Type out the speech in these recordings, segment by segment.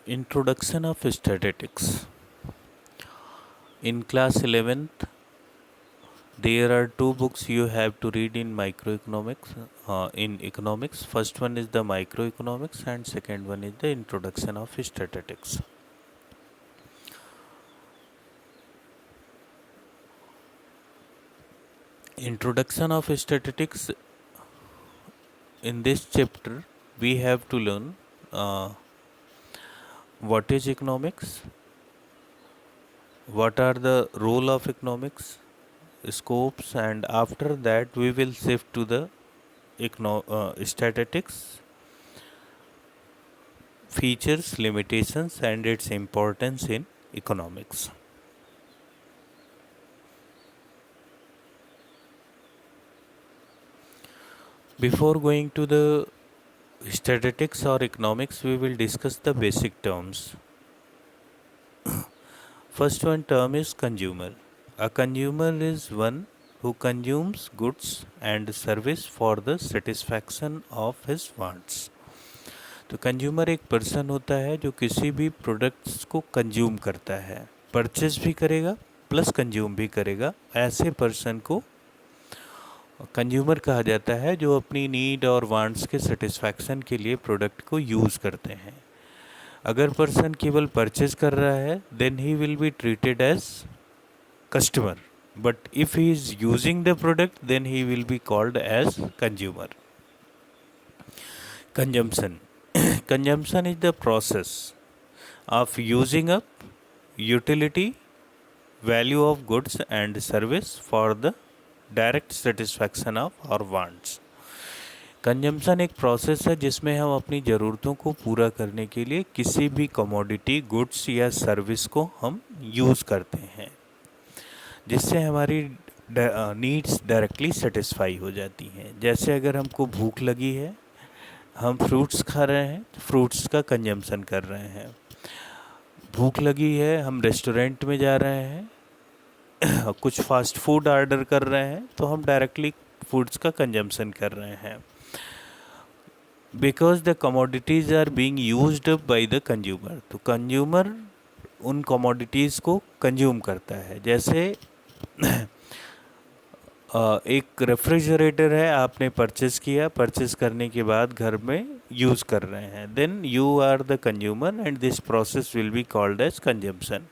Introduction of Statistics. In class 11th, there are two books you have to read in microeconomics. In economics, first one is the microeconomics, and second one is the Introduction of Statistics. Introduction of Statistics. In this chapter, we have to learn what is economics, what are the role of economics, scopes, and after that we will shift to the statistics, features, limitations, and its importance in economics. Before going to the statistics or economics, we will discuss the basic terms. First one term is consumer. A consumer is one who consumes goods and service for the satisfaction of his wants. तो consumer एक person होता है जो किसी भी products को consume करता है, परचेज भी करेगा प्लस कंज्यूम भी करेगा। ऐसे पर्सन को कंज्यूमर कहा जाता है जो अपनी नीड और वांट्स के सेटिस्फैक्शन के लिए प्रोडक्ट को यूज़ करते हैं। अगर पर्सन केवल परचेज कर रहा है then he will be treated as customer, but if he is using the product then he will be called as consumer. Consumption. Consumption is the process of using up utility value of goods and service for the direct satisfaction of our wants. Consumption एक process है जिसमें हम अपनी ज़रूरतों को पूरा करने के लिए किसी भी कमोडिटी, गुड्स या सर्विस को हम यूज़ करते हैं, जिससे हमारी नीड्स डायरेक्टली सेटिस्फाई हो जाती हैं। जैसे अगर हमको भूख लगी है, हम फ्रूट्स खा रहे हैं तो फ्रूट्स का कंजम्पशन कर रहे हैं। भूख लगी है, हम रेस्टोरेंट में जा रहे हैं कुछ फास्ट फूड ऑर्डर कर रहे हैं तो हम डायरेक्टली फूड्स का कंजम्पशन कर रहे हैं, because the commodities are being used by the consumer. तो कंज्यूमर उन कमोडिटीज़ को कंज्यूम करता है। जैसे एक रेफ्रिजरेटर है, आपने परचेज़ किया, परचेज़ करने के बाद घर में यूज़ कर रहे हैं, then you are the consumer and this process will be called as consumption.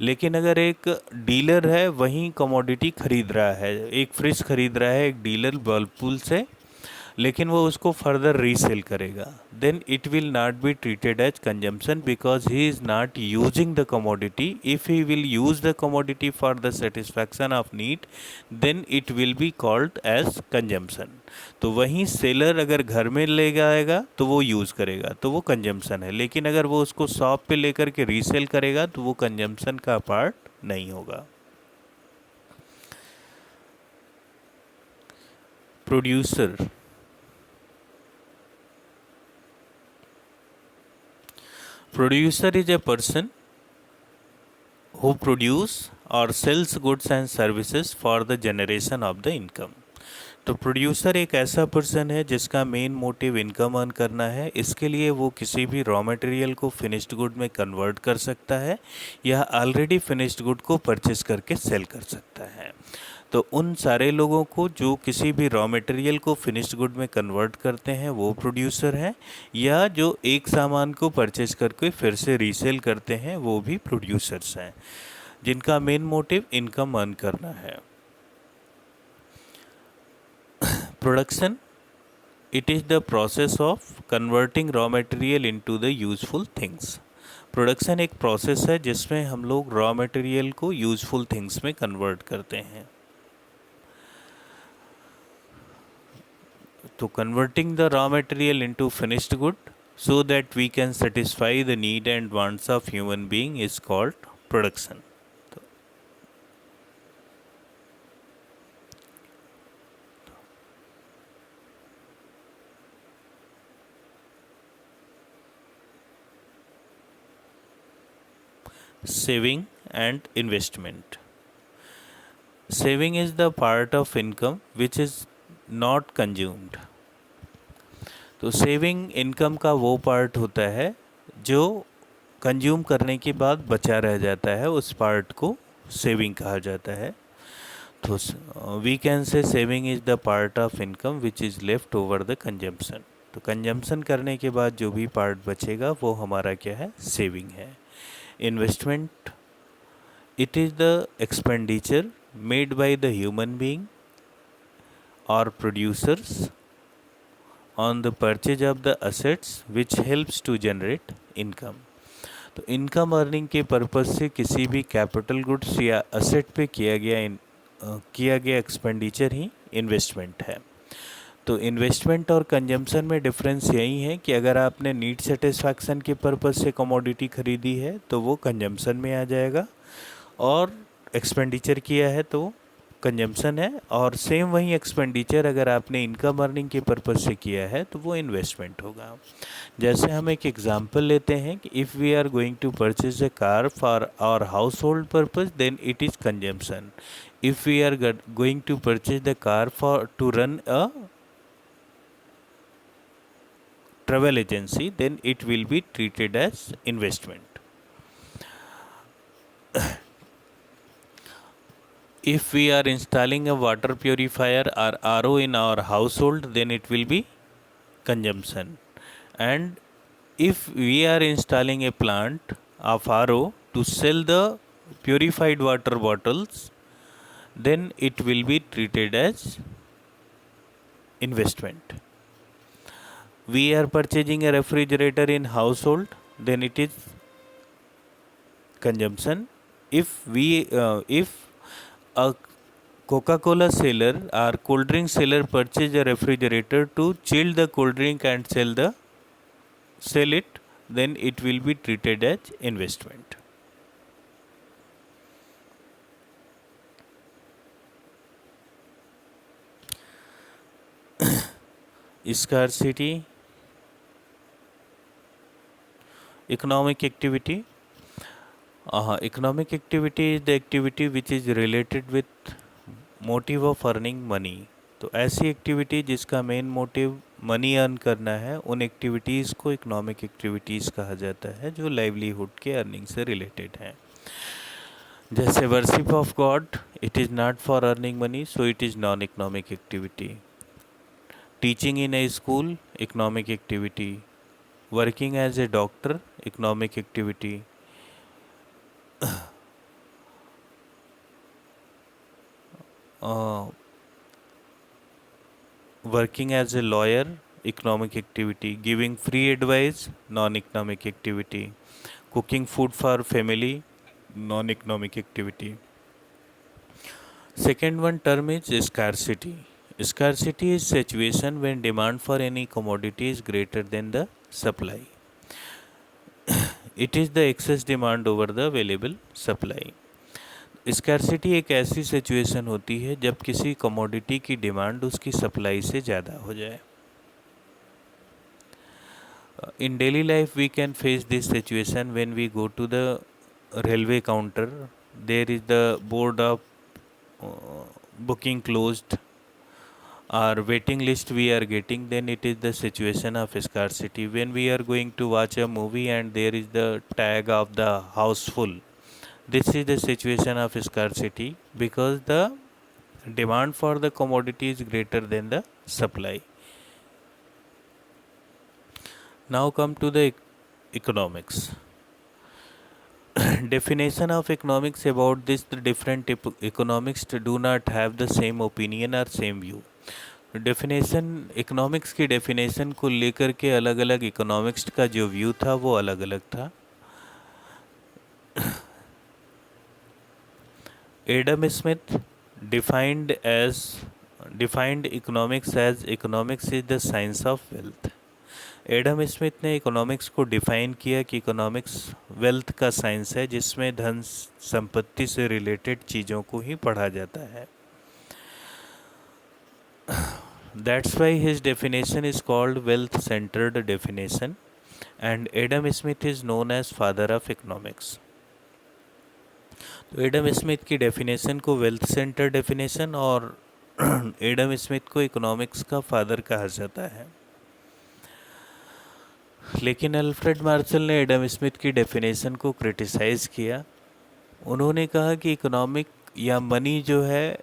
लेकिन अगर एक डीलर है वहीं कमोडिटी खरीद रहा है, एक फ्रिज खरीद रहा है एक डीलर वर्लपूल से, लेकिन वो उसको फर्दर रीसेल करेगा, then it will not be treated as consumption because he is not using the commodity. If he will use the commodity for the satisfaction of need then it will be called as consumption. तो वहीं seller अगर घर में ले जाएगा तो वो use करेगा तो वो कंजम्पशन है, लेकिन अगर वो उसको शॉप पे लेकर के रीसेल करेगा तो वो कंजम्पशन का पार्ट नहीं होगा। Producer. Producer is a person who produce or sells goods and services for the generation of the income. तो प्रोड्यूसर एक ऐसा पर्सन है जिसका मेन मोटिव इनकम अर्न करना है। इसके लिए वो किसी भी रॉ मटेरियल को फिनिश्ड गुड में कन्वर्ट कर सकता है या ऑलरेडी फिनिश्ड गुड को परचेस करके सेल कर सकता है। तो उन सारे लोगों को जो किसी भी रॉ मटेरियल को फिनिश्ड गुड में कन्वर्ट करते हैं वो प्रोड्यूसर हैं, या जो एक सामान को परचेस करके फिर से रीसेल करते हैं वो भी प्रोड्यूसर्स हैं, जिनका मेन मोटिव इनकम अर्न करना है। Production. It is the process of converting raw material into the useful things. Production एक प्रोसेस है जिसमें हम लोग रॉ मटेरियल को यूजफुल थिंग्स में कन्वर्ट करते हैं। तो converting the raw material into finished good so that we can satisfy the need and wants of human being is called production. Saving and investment. Saving is the part of income which is not consumed. तो saving income का वो part होता है जो consume करने के बाद बचा रह जाता है, उस पार्ट को सेविंग कहा जाता है। तो we can say saving is the part of income which is left over the consumption. तो कंजम्पशन करने के बाद जो भी पार्ट बचेगा वो हमारा क्या है, सेविंग है। Investment, it is the expenditure made by the human being और producers on the purchase of the assets which helps to generate income। तो इनकम अर्निंग के पर्पज़ से किसी भी कैपिटल गुड्स या असेट पे किया गया एक्सपेंडिचर ही इन्वेस्टमेंट है। तो इन्वेस्टमेंट और कंजम्पशन में डिफरेंस यही है कि अगर आपने नीड सेटिस्फैक्शन के पर्पज़ से कमोडिटी खरीदी है तो वो कंजम्पशन में आ जाएगा, और एक्सपेंडिचर किया है तो कंजम्पशन है। और सेम वही एक्सपेंडिचर अगर आपने इनकम अर्निंग के पर्पज़ से किया है तो वो इन्वेस्टमेंट होगा। जैसे हम एक एग्जांपल लेते हैं कि if we are going to purchase a car for our household purpose then it is consumption. If we are going to purchase the car for to run a travel agency then it will be treated as investment। If we are installing a water purifier or RO in our household then it will be consumption। And if we are installing a plant of RO to sell the purified water bottles then it will be treated as investment। We are purchasing a refrigerator in household then it is consumption। If a Coca-Cola seller or cold drink seller purchase a refrigerator to chill the cold drink and sell it then it will be treated as investment। Scarcity, economic activity। Economic activity is the activity which is related with motive of earning money। तो ऐसी activity जिसका main motive money earn करना है, उन activities को economic activities कहा जाता है जो लाइवलीहुड के अर्निंग से रिलेटेड हैं। जैसे worship of God, it is not for earning money so it is non economic activity. Teaching in a school, economic activity. Working as a doctor, economic activity. Working as a lawyer, economic activity. Giving free advice, non-economic activity. Cooking food for family, non-economic activity। Second one term is scarcity। Scarcity is situation when demand for any commodity is greater than the supply। It is the excess demand over the available supply। Scarcity एक ऐसी situation होती है जब किसी commodity की demand उसकी supply से ज़्यादा हो जाए। In daily life we can face this situation when we go to the railway counter, there is the board of booking closed or waiting list we are getting, then it is the situation of scarcity। When we are going to watch a movie and there is the tag of the house full, this is the situation of scarcity because the demand for the commodity is greater than the supply। Now come to the economics। Definition of economics about this, the different economics do not have the same opinion or same view। Definition, economics की definition को लेकर के अलग अलग economics का जो view था वो अलग अलग था। Adam Smith defined economics as economics is the science of wealth. Adam Smith ने इकोनॉमिक्स को डिफाइन किया कि इकोनॉमिक्स वेल्थ का साइंस है जिसमें धन संपत्ति से रिलेटेड चीज़ों को ही पढ़ा जाता है। That's why his definition is called wealth-centered definition and Adam Smith is known as father of economics। तो एडम स्मिथ की डेफिनेशन को वेल्थ सेंटर डेफिनेशन और एडम स्मिथ को इकोनॉमिक्स का फादर कहा जाता है। लेकिन अल्फ्रेड मार्शल ने एडम स्मिथ की डेफिनेशन को क्रिटिसाइज़ किया। उन्होंने कहा कि इकोनॉमिक या मनी जो है,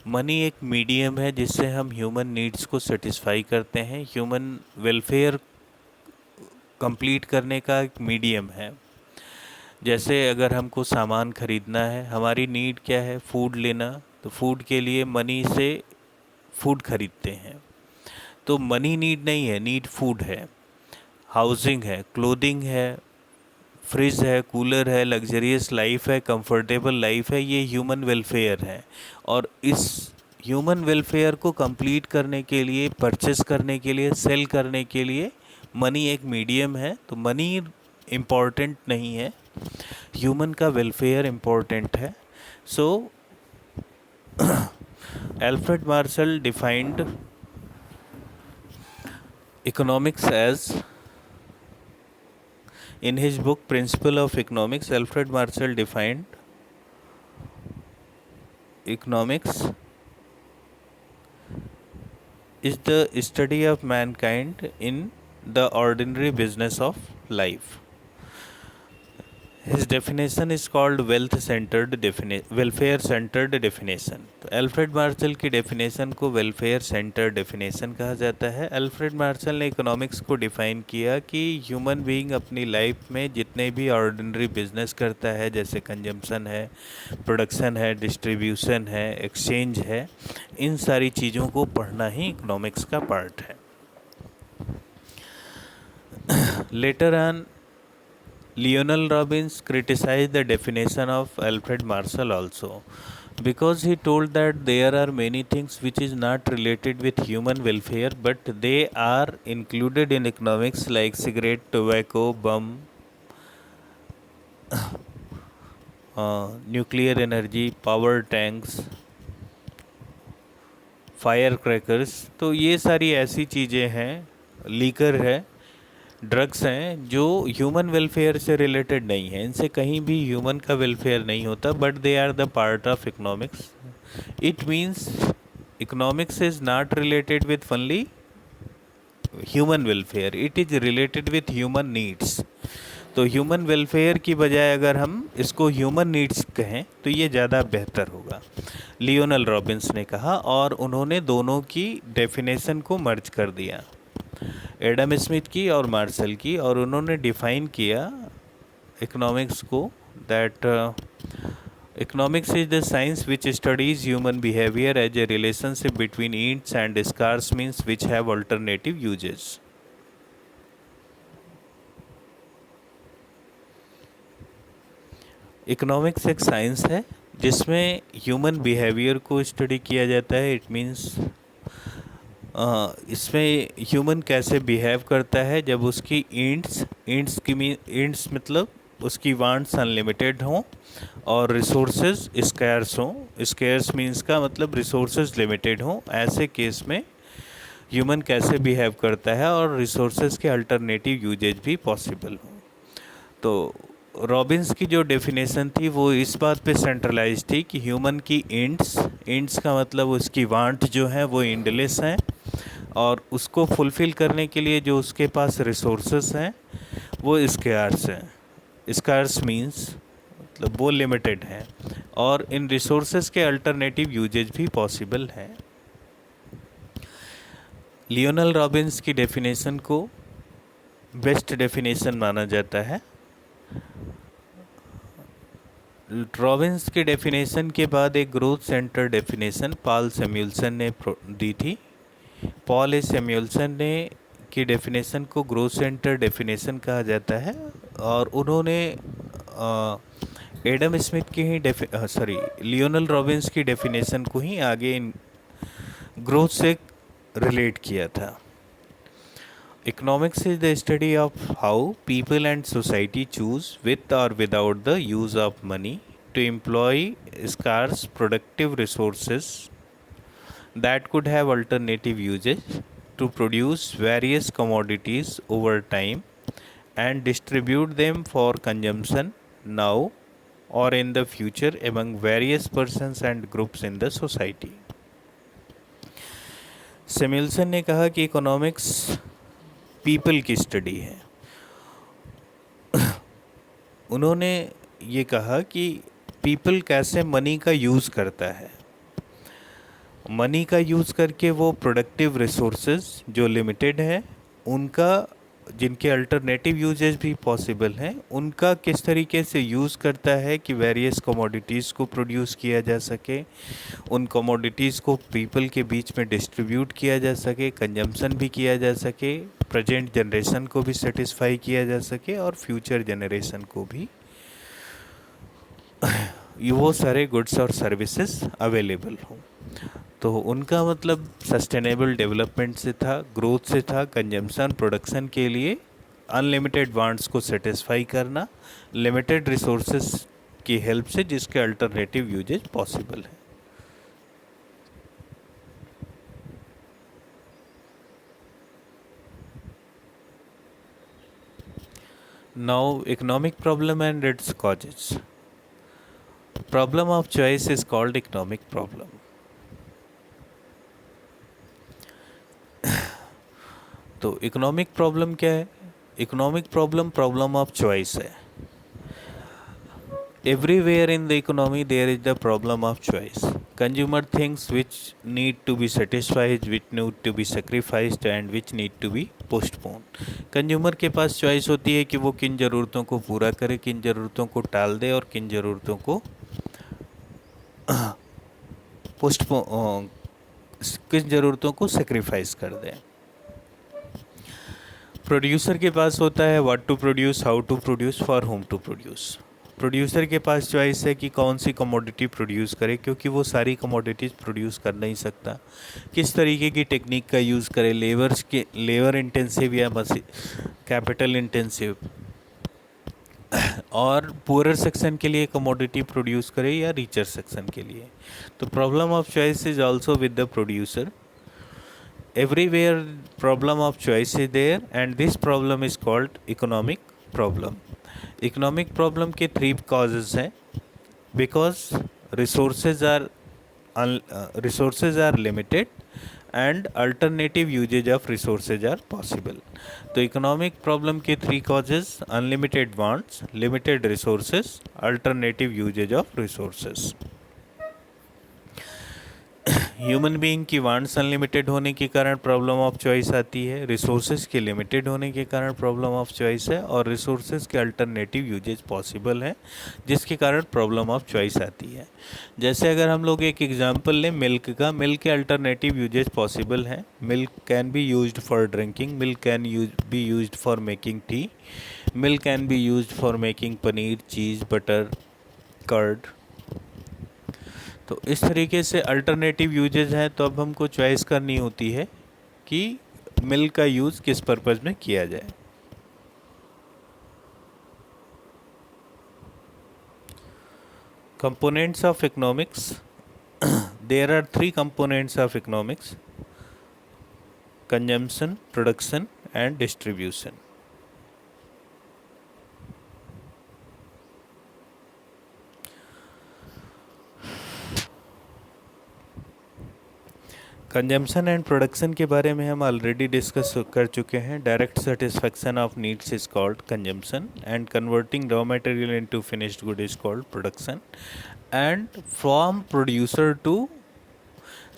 मनी एक मीडियम है जिससे हम ह्यूमन नीड्स को सेटिस्फाई करते हैं, ह्यूमन वेलफेयर कंप्लीट करने का एक मीडियम है। जैसे अगर हमको सामान खरीदना है, हमारी नीड क्या है, फूड लेना, तो फूड के लिए मनी से फूड खरीदते हैं। तो मनी नीड नहीं है, नीड फूड है, हाउसिंग है, क्लोथिंग है, फ्रिज है, कूलर है, लग्जरियस लाइफ है, कंफर्टेबल लाइफ है, ये ह्यूमन वेलफेयर है। और इस ह्यूमन वेलफेयर को कंप्लीट करने के लिए, परचेस करने के लिए, सेल करने के लिए मनी एक मीडियम है। तो मनी इम्पॉर्टेंट नहीं है, ह्यूमन का वेलफेयर इम्पॉर्टेंट है। So Alfred Marshall defined economics as, in his book Principle of Economics, Alfred Marshall defined economics is the study of mankind in the ordinary business of life. His definition is called welfare centered definition. तो Alfred Marshall की definition को welfare centred definition कहा जाता है। Alfred Marshall ने economics को define किया कि ह्यूमन बीइंग अपनी लाइफ में जितने भी ऑर्डिनरी बिजनेस करता है, जैसे कंजम्पशन है, प्रोडक्शन है, डिस्ट्रीब्यूशन है, एक्सचेंज है, इन सारी चीज़ों को पढ़ना ही इकोनॉमिक्स का पार्ट है। Later on Lionel Robbins criticized the definition of Alfred Marshall also, because he told that there are many things which is not related with human welfare but they are included in economics, like cigarette, tobacco, bomb, nuclear energy, power tanks, fire crackers. तो ये सारी ऐसी चीज़ें हैं, liquor है, drugs हैं, जो human welfare से रिलेटेड नहीं है, इनसे कहीं भी ह्यूमन का वेलफेयर नहीं होता, but they are the part of economics. It means economics is not related with only human welfare, it is related with human needs. तो ह्यूमन वेलफेयर की बजाय अगर हम इसको ह्यूमन नीड्स कहें तो ये ज़्यादा बेहतर होगा, लियोनल रॉबिन्स ने कहा। और उन्होंने दोनों की डेफिनेशन को मर्ज कर दिया, एडम स्मिथ की और मार्शल की, और उन्होंने डिफाइन किया इकोनॉमिक्स को, that economics is the science which studies human behaviour as a relationship between ends and scarce means which have alternative uses. Economics एक साइंस है जिसमें ह्यूमन बिहेवियर को स्टडी किया जाता है। इट मीन्स इसमें ह्यूमन कैसे बिहेव करता है जब उसकी ईंट्स मतलब उसकी वांट्स अनलिमिटेड हों और रिसोर्सेज स्कैर्स हों। स्कैर्स मीन्स का मतलब रिसोर्सेज लिमिटेड हों। ऐसे केस में ह्यूमन कैसे बिहेव करता है और रिसोर्सेज के अल्टरनेटिव यूजेज भी पॉसिबल हों। तो रॉबिन्स की जो डेफिनेशन थी वो इस बात पे सेंट्रलाइज थी कि ह्यूमन की इंट्स का मतलब उसकी वांट जो है वो एंडलेस हैं, और उसको फुलफ़िल करने के लिए जो उसके पास रिसोर्सेस हैं वो स्कार्स हैं। स्कार्स मीन्स मतलब वो लिमिटेड हैं, और इन रिसोर्सेस के अल्टरनेटिव यूजेज भी पॉसिबल हैं। लियोनल रॉबिन्स की डेफिनेशन को बेस्ट डेफिनेशन माना जाता है। रॉबिन्स के डेफिनेशन के बाद एक ग्रोथ सेंटर डेफिनेशन पॉल सैमुएल्सन ने दी थी। पॉल सैमुएल्सन ने की डेफिनेशन को ग्रोथ सेंटर डेफिनेशन कहा जाता है, और उन्होंने एडम स्मिथ की ही लियोनल रॉबिन्स की डेफिनेशन को ही आगे इन ग्रोथ से रिलेट किया था। Economics is the study of how people and society choose, with or without the use of money, to employ scarce productive resources that could have alternative uses, to produce various commodities over time and distribute them for consumption now or in the future among various persons and groups in the society. सैमुएल्सन ने कहा कि economics people की study है। उन्होंने ये कहा कि people कैसे मनी का यूज़ करता है। मनी का यूज़ करके वो प्रोडक्टिव रिसोर्सेज जो लिमिटेड है उनका, जिनके अल्टरनेटिव यूजेस भी पॉसिबल हैं, उनका किस तरीके से यूज़ करता है कि वेरियस कमोडिटीज़ को प्रोड्यूस किया जा सके, उन कमोडिटीज़ को पीपल के बीच में डिस्ट्रीब्यूट किया जा सके, कंजम्पशन भी किया जा सके, प्रेजेंट जनरेशन को भी सेटिस्फाई किया जा सके और फ्यूचर जनरेशन को भी ये वो सारे गुड्स और सर्विसेज अवेलेबल हों। तो उनका मतलब सस्टेनेबल डेवलपमेंट से था, ग्रोथ से था, कंजम्पशन प्रोडक्शन के लिए अनलिमिटेड वांट्स को सेटिस्फाई करना लिमिटेड रिसोर्सेज की हेल्प से, जिसके अल्टरनेटिव यूजेज पॉसिबल है। Now economic problem and its causes. Problem of choice is called economic problem. तो इकोनॉमिक प्रॉब्लम क्या है? Economic problem problem of choice है। Everywhere in the economy there is the problem of choice. Consumer things which need to be satisfied, which need to be sacrificed and which need to be postponed. Consumer के पास choice होती है कि वो किन ज़रूरतों को पूरा करे, किन ज़रूरतों को टाल दे और किन ज़रूरतों को पोस्टपोन, किन ज़रूरतों को सेक्रीफाइस कर दें। प्रोड्यूसर के पास होता है what to produce, how to produce, for whom to produce. Producer के पास चॉइस है कि कौन सी कमोडिटी प्रोड्यूस करे, क्योंकि वो सारी कमोडिटीज़ प्रोड्यूस कर नहीं सकता। किस तरीके की टेक्निक का यूज़ करे, लेबर इंटेंसिव या कैपिटल इंटेंसिव, और पुअरर सेक्शन के लिए कमोडिटी प्रोड्यूस करे या रिचर सेक्शन के लिए। तो problem of choice is also with the producer. Everywhere problem of choice is there and this problem is called economic problem. Economic problem के 3 causes हैं। Because resources are limited and alternative usage of resources are possible. तो economic problem के 3 causes: unlimited wants, limited resources, alternative usage of resources. Human being की wants unlimited होने के कारण problem of choice आती है, रिसोर्सेज के लिमिटेड होने के कारण प्रॉब्लम ऑफ चॉइस है, और रिसोर्सेज के अल्टरनेटिव यूजेज पॉसिबल है जिसके कारण प्रॉब्लम ऑफ चॉइस आती है। जैसे अगर हम लोग एक एग्जांपल लें मिल्क का, मिल्क के अल्टरनेटिव यूजेज पॉसिबल हैं। Milk can be used for drinking, milk can be used for making tea, milk can be used for making paneer, cheese, butter, curd. तो इस तरीके से अल्टरनेटिव यूजेज हैं। तो अब हमको चॉइस करनी होती है कि मिल्क का यूज़ किस पर्पज़ में किया जाए। Components of economics. There are 3 components of economics: consumption, production and distribution. Consumption and production के बारे में हम ऑलरेडी डिस्कस कर चुके हैं। Direct satisfaction of needs is called consumption and converting raw material into finished good is called production, and from producer to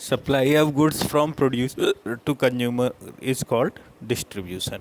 supply of goods from producer to consumer is called distribution.